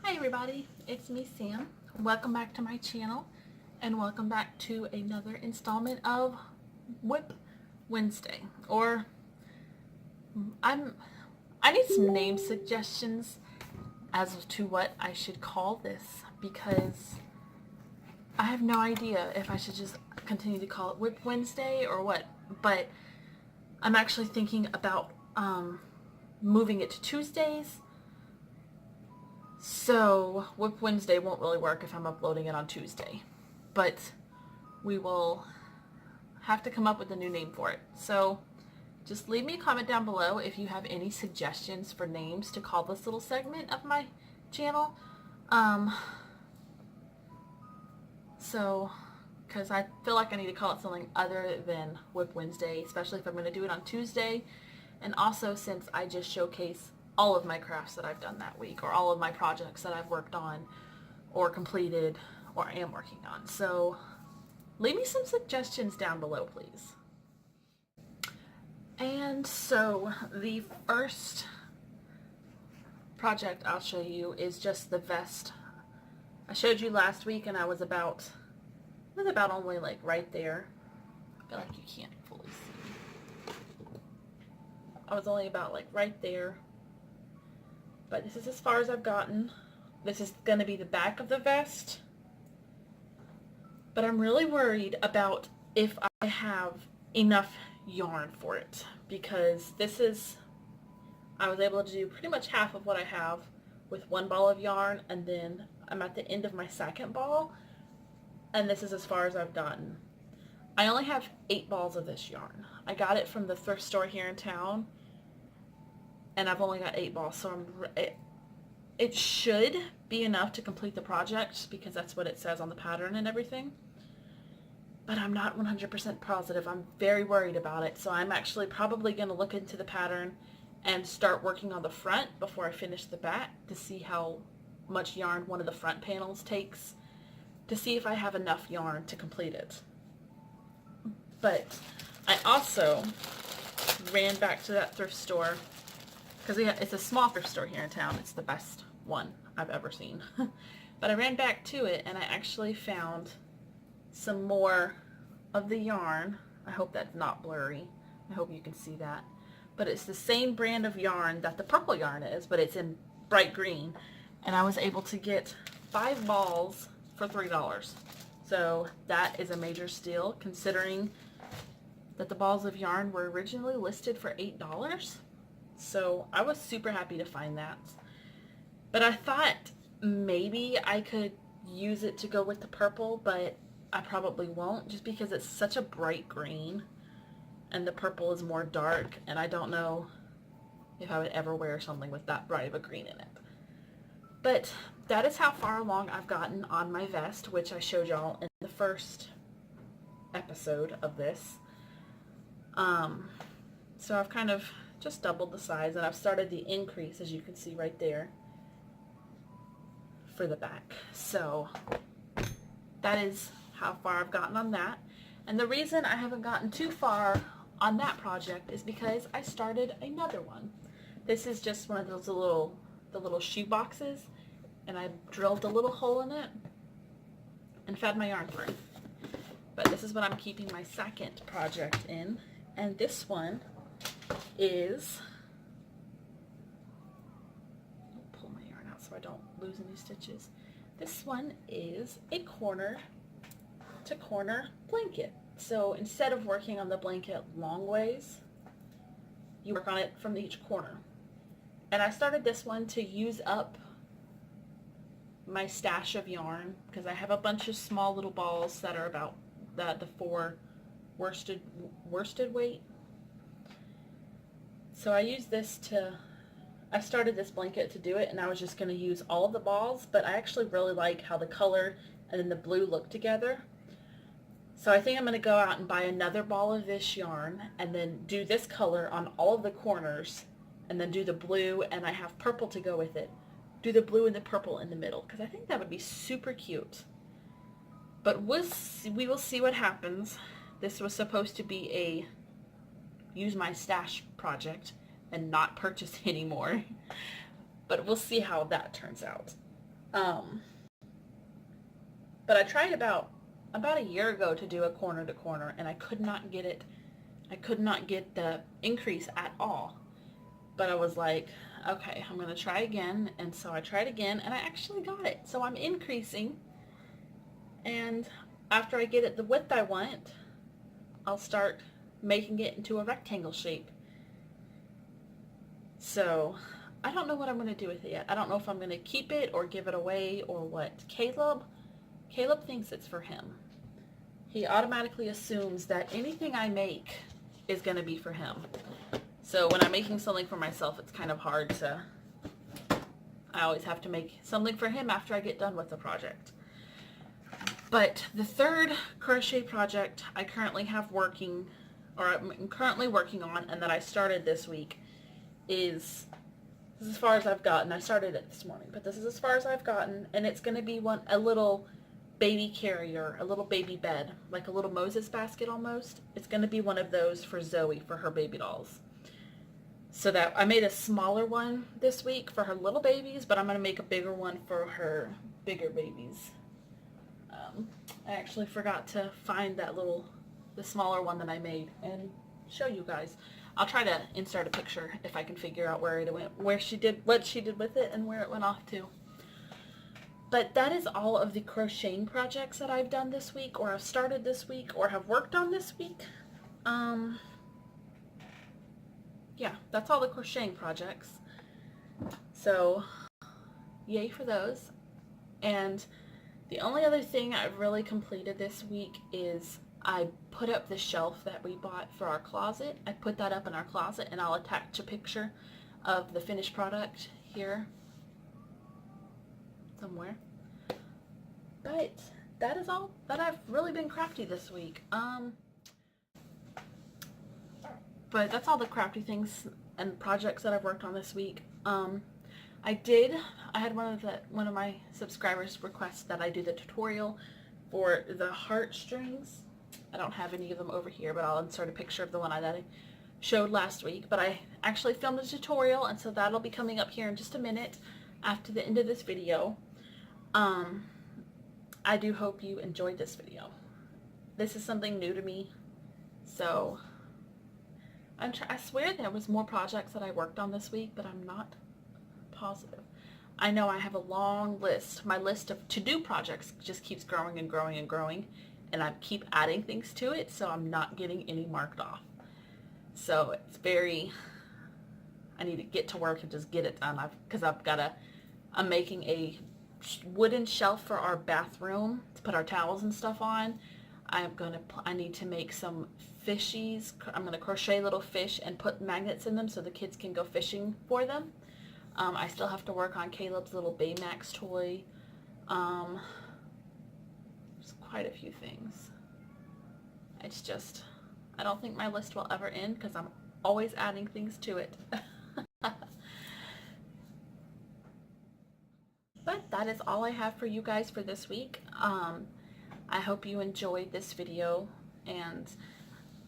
Hi everybody, it's me Sam. Welcome back to my channel and welcome back to another installment of WIP Wednesday. Or I need some name suggestions as to what I should call this, because I have no idea if I should just continue to call it WIP Wednesday or what. But I'm actually thinking about moving it to Tuesdays. So WIP Wednesday won't really work if I'm uploading it on Tuesday, but we will have to come up with a new name for it. So just leave me a comment down below if you have any suggestions for names to call this little segment of my channel. Because I feel like I need to call it something other than WIP Wednesday, especially if I'm going to do it on Tuesday. And also since I just showcase all of my crafts that I've done that week, or all of my projects that I've worked on or completed or am working on. So leave me some suggestions down below, please. And so the first project I'll show you is just the vest. I showed you last week and I was about only like right there. I feel like you can't fully see. I was only about like right there. But this is as far as I've gotten. This is going to be the back of the vest. But I'm really worried about if I have enough yarn for it. Because I was able to do pretty much half of what I have with one ball of yarn. And then I'm at the end of my second ball. And this is as far as I've gotten. I only have 8 balls of this yarn. I got it from the thrift store here in town. And I've only got 8 balls, so it should be enough to complete the project because that's what it says on the pattern and everything. But I'm not 100% positive. I'm very worried about it, so I'm actually probably going to look into the pattern and start working on the front before I finish the back to see how much yarn one of the front panels takes, to see if I have enough yarn to complete it. But I also ran back to that thrift store, because it's a small thrift store here in town. It's the best one I've ever seen. But I ran back to it and I actually found some more of the yarn. I hope that's not blurry. I hope you can see that. But it's the same brand of yarn that the purple yarn is, but it's in bright green. And I was able to get 5 balls for $3. So that is a major steal, considering that the balls of yarn were originally listed for $8. So I was super happy to find that. But I thought maybe I could use it to go with the purple, but I probably won't, just because it's such a bright green and the purple is more dark, and I don't know if I would ever wear something with that bright of a green in it. But that is how far along I've gotten on my vest, which I showed y'all in the first episode of this. So I've kind of just doubled the size, and I've started the increase, as you can see right there, for the back. So that is how far I've gotten on that. And the reason I haven't gotten too far on that project is because I started another one. This is just one of those the little shoe boxes, and I drilled a little hole in it and fed my yarn through. But this is what I'm keeping my second project in, and this one is, I'll pull my yarn out so I don't lose any stitches. This one is a corner to corner blanket. So instead of working on the blanket long ways, you work on it from each corner. And I started this one to use up my stash of yarn, because I have a bunch of small little balls that are about the 4 worsted weight. So I started this blanket to do it, and I was just going to use all of the balls, but I actually really like how the color and then the blue look together. So I think I'm going to go out and buy another ball of this yarn and then do this color on all of the corners, and then do the blue, and I have purple to go with it. Do the blue and the purple in the middle, because I think that would be super cute. But we will see what happens. This was supposed to be a use my stash project and not purchase anymore. But we'll see how that turns out. Um, but I tried about a year ago to do a corner to corner, and I could not get it. I could not get the increase at all. But I was like, okay, I'm going to try again. And so I tried again, and I actually got it. So I'm increasing. And after I get it the width I want, I'll start making it into a rectangle shape. So I don't know what I'm going to do with it yet. I don't know if I'm going to keep it or give it away or what. Caleb thinks it's for him. He automatically assumes that anything I make is going to be for him. So when I'm making something for myself, it's kind of hard to, I always have to make something for him after I get done with the project. But the third crochet project I currently have working, or I'm currently working on, and that I started this week is, this is as far as I've gotten. I started it this morning, but this is as far as I've gotten, and it's going to be a little baby carrier, a little baby bed, like a little Moses basket almost. It's going to be one of those for Zoe, for her baby dolls. So that I made a smaller one this week for her little babies, but I'm going to make a bigger one for her bigger babies. I actually forgot to find the smaller one that I made and show you guys. I'll try to insert a picture if I can figure out where it went, what she did with it, and where it went off to. But that is all of the crocheting projects that I've done this week, or have started this week, or have worked on this week. Yeah, that's all the crocheting projects. So, yay for those. And the only other thing I've really completed this week is I put up the shelf that we bought for our closet. I put that up in our closet, and I'll attach a picture of the finished product here somewhere. But that is all that I've really been crafty this week. But that's all the crafty things and projects that I've worked on this week. I had one of my subscribers request that I do the tutorial for the heartstrings. I don't have any of them over here, but I'll insert a picture of the one that I showed last week. But I actually filmed a tutorial, and so that'll be coming up here in just a minute after the end of this video. I do hope you enjoyed this video. This is something new to me, so I swear there was more projects that I worked on this week, but I'm not positive. I know I have a long list. My list of to-do projects just keeps growing and growing and growing, and I keep adding things to it, so I'm not getting any marked off. So it's I need to get to work and just get it done. I'm making a wooden shelf for our bathroom to put our towels and stuff on. I need to make some fishies. I'm going to crochet little fish and put magnets in them so the kids can go fishing for them. I still have to work on Caleb's little Baymax toy. There's quite a few things. It's just, I don't think my list will ever end because I'm always adding things to it. But that is all I have for you guys for this week. I hope you enjoyed this video, and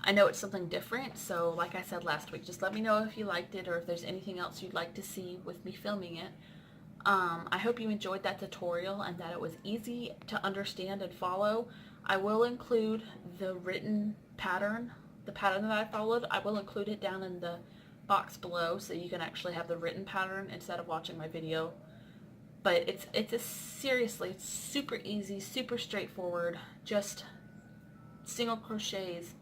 I know it's something different, so like I said last week, just let me know if you liked it or if there's anything else you'd like to see with me filming it. I hope you enjoyed that tutorial and that it was easy to understand and follow. I will include the written pattern, the pattern that I followed. I will include it down in the box below so you can actually have the written pattern instead of watching my video. But seriously, it's super easy, super straightforward, just single crochets,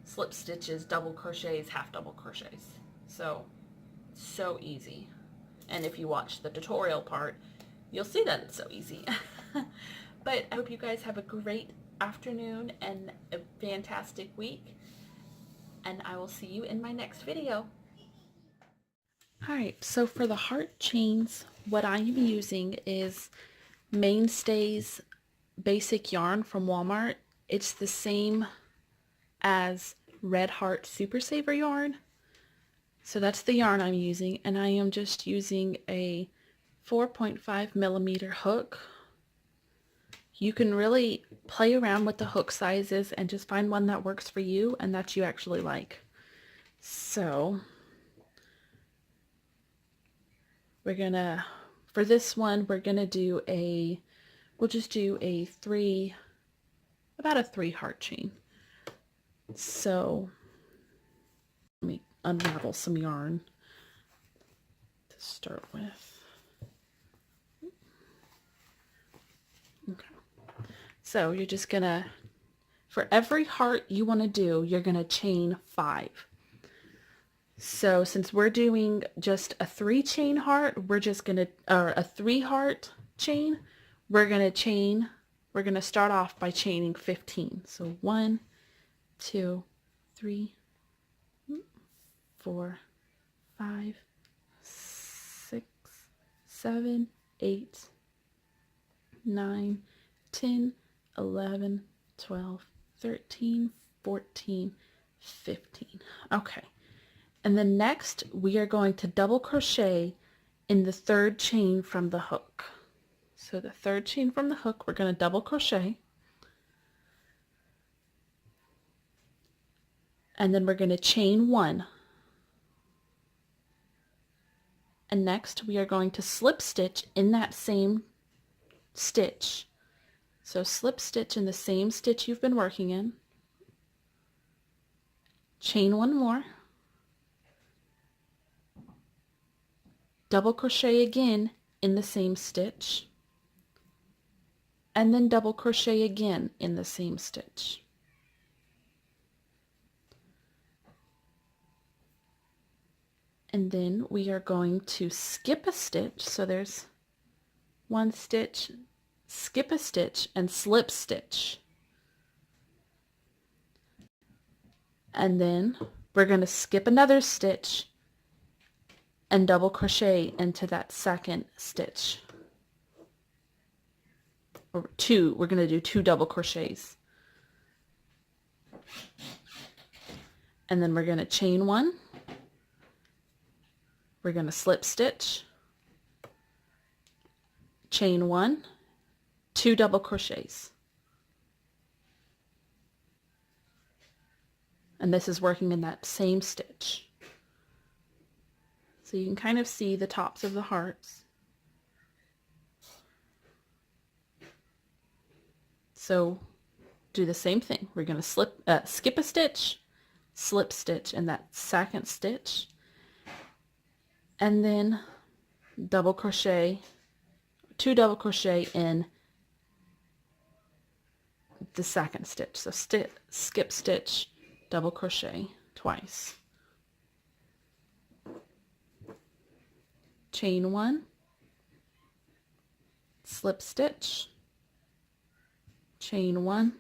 slip stitches, double crochets, half double crochets. So easy. And if you watch the tutorial part, you'll see that it's so easy. But I hope you guys have a great afternoon and a fantastic week, and I will see you in my next video. Alright, so for the heart chains, what I am using is Mainstays basic yarn from Walmart. It's the same as Red Heart Super Saver yarn. So that's the yarn I'm using, and I am just using a 4.5 millimeter hook. You can really play around with the hook sizes and just find one that works for you and that you actually like. So we're gonna For this one, we're going to do we'll just do about a 3 heart chain. So let me unravel some yarn to start with. Okay. So you're just going to, for every heart you want to do, you're going to chain 5. So since we're doing just a 3 chain heart, we're just going to, or a 3 heart chain, we're going to start off by chaining 15. So 1, 2, 3, 4, 5, 6, 7, 8, 9, 10, 11, 12, 13, 14, 15. Okay. And then next we are going to double crochet in the 3rd chain from the hook. So the 3rd chain from the hook, we're going to double crochet. And then we're going to chain 1. And next we are going to slip stitch in that same stitch. So slip stitch in the same stitch you've been working in. Chain 1 more. Double crochet again in the same stitch. And then double crochet again in the same stitch. And then we are going to skip a stitch. So there's 1 stitch, skip a stitch, and slip stitch. And then we're going to skip another stitch and double crochet into that 2nd stitch. Or 2, we're going to do 2 double crochets. And then we're going to chain 1. We're going to slip stitch, chain 1, 2 double crochets. And this is working in that same stitch. So you can kind of see the tops of the hearts. So do the same thing. We're going to skip a stitch, slip stitch in that 2nd stitch, and then double crochet, 2 double crochet in the 2nd stitch. So skip stitch, double crochet twice. Chain 1, slip stitch, chain 1,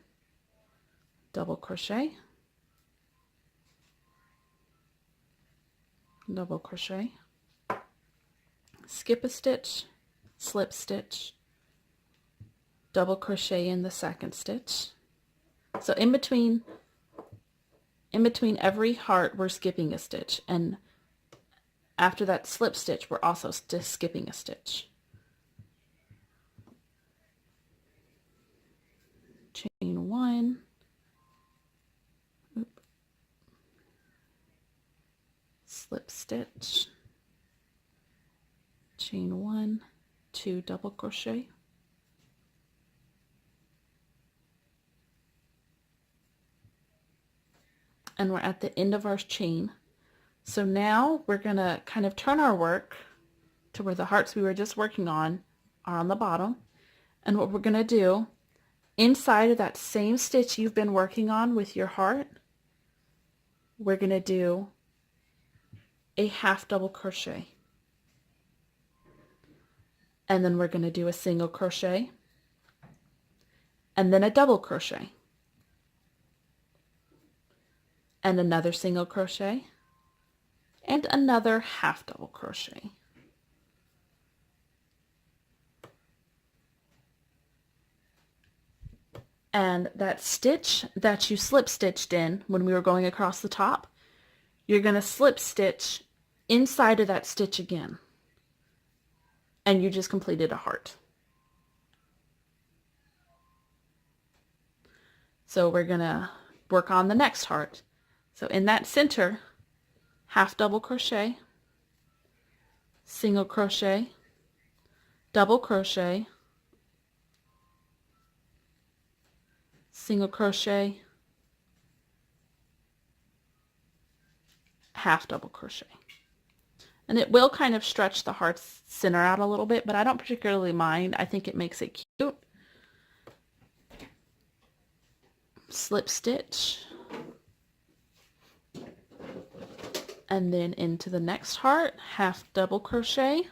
double crochet, double crochet, skip a stitch, slip stitch, double crochet in the 2nd stitch. So in between every heart we're skipping a stitch, and after that slip stitch we're also just skipping a stitch. Chain 1, slip stitch, chain 1, 2 double crochet, and we're at the end of our chain. So now we're going to kind of turn our work to where the hearts we were just working on are on the bottom. And what we're going to do, inside of that same stitch you've been working on with your heart, we're going to do a half double crochet. And then we're going to do a single crochet and then a double crochet and another single crochet and another half double crochet. And that stitch that you slip stitched in when we were going across the top, you're going to slip stitch inside of that stitch again. And you just completed a heart. So we're going to work on the next heart. So in that center, half double crochet, single crochet, double crochet, single crochet, half double crochet. And it will kind of stretch the heart center out a little bit, but I don't particularly mind. I think it makes it cute. Slip stitch. And then into the next heart, half double crochet.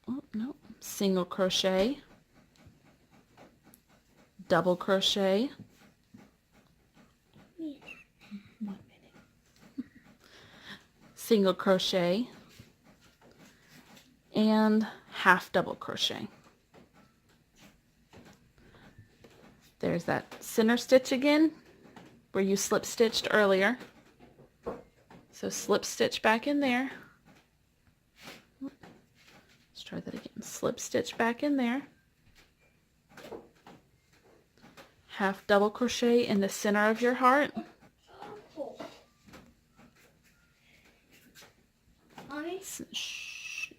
Oh, no. Single crochet. Double crochet. 1 minute. Single crochet. And half double crochet. There's that center stitch again where you slip stitched earlier. So slip stitch back in there. Let's try that again. Slip stitch back in there. Half double crochet in the center of your heart.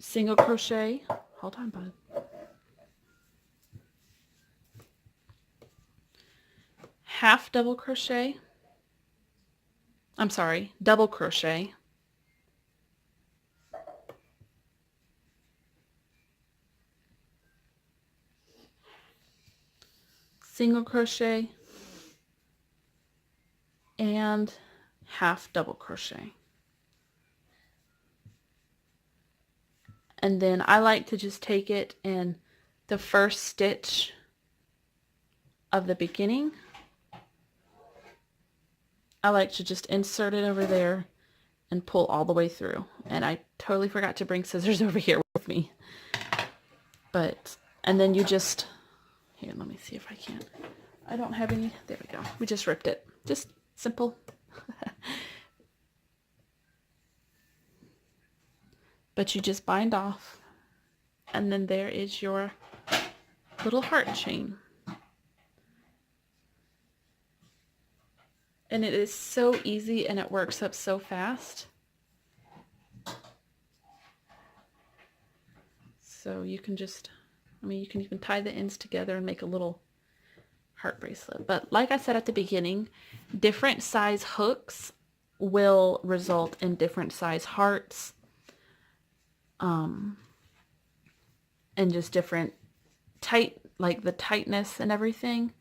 Single crochet. Hold on, bud. Half double crochet. I'm sorry, double crochet. Single crochet. And half double crochet. And then I like to just take it in the first stitch of the beginning. I like to just insert it over there and pull all the way through. And I totally forgot to bring scissors over here with me. And then you just, here, let me see if I can. I don't have any, there we go. We just ripped it. Just simple. But you just bind off. And then there is your little heart chain. And it is so easy and it works up so fast. So you can just, you can even tie the ends together and make a little heart bracelet. But like I said at the beginning, different size hooks will result in different size hearts. And just different like the tightness and everything.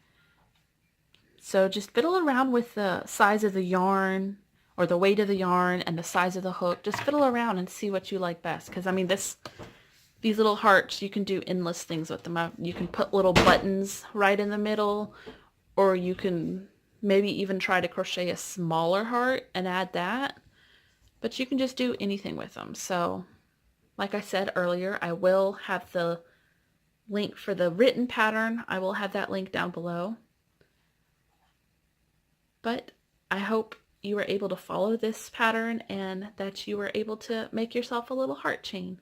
So just fiddle around with the size of the yarn or the weight of the yarn and the size of the hook. Just fiddle around and see what you like best. Because these little hearts, you can do endless things with them. You can put little buttons right in the middle, or you can maybe even try to crochet a smaller heart and add that. But you can just do anything with them. So like I said earlier, I will have the link for the written pattern. I will have that link down below. But I hope you were able to follow this pattern and that you were able to make yourself a little heart chain.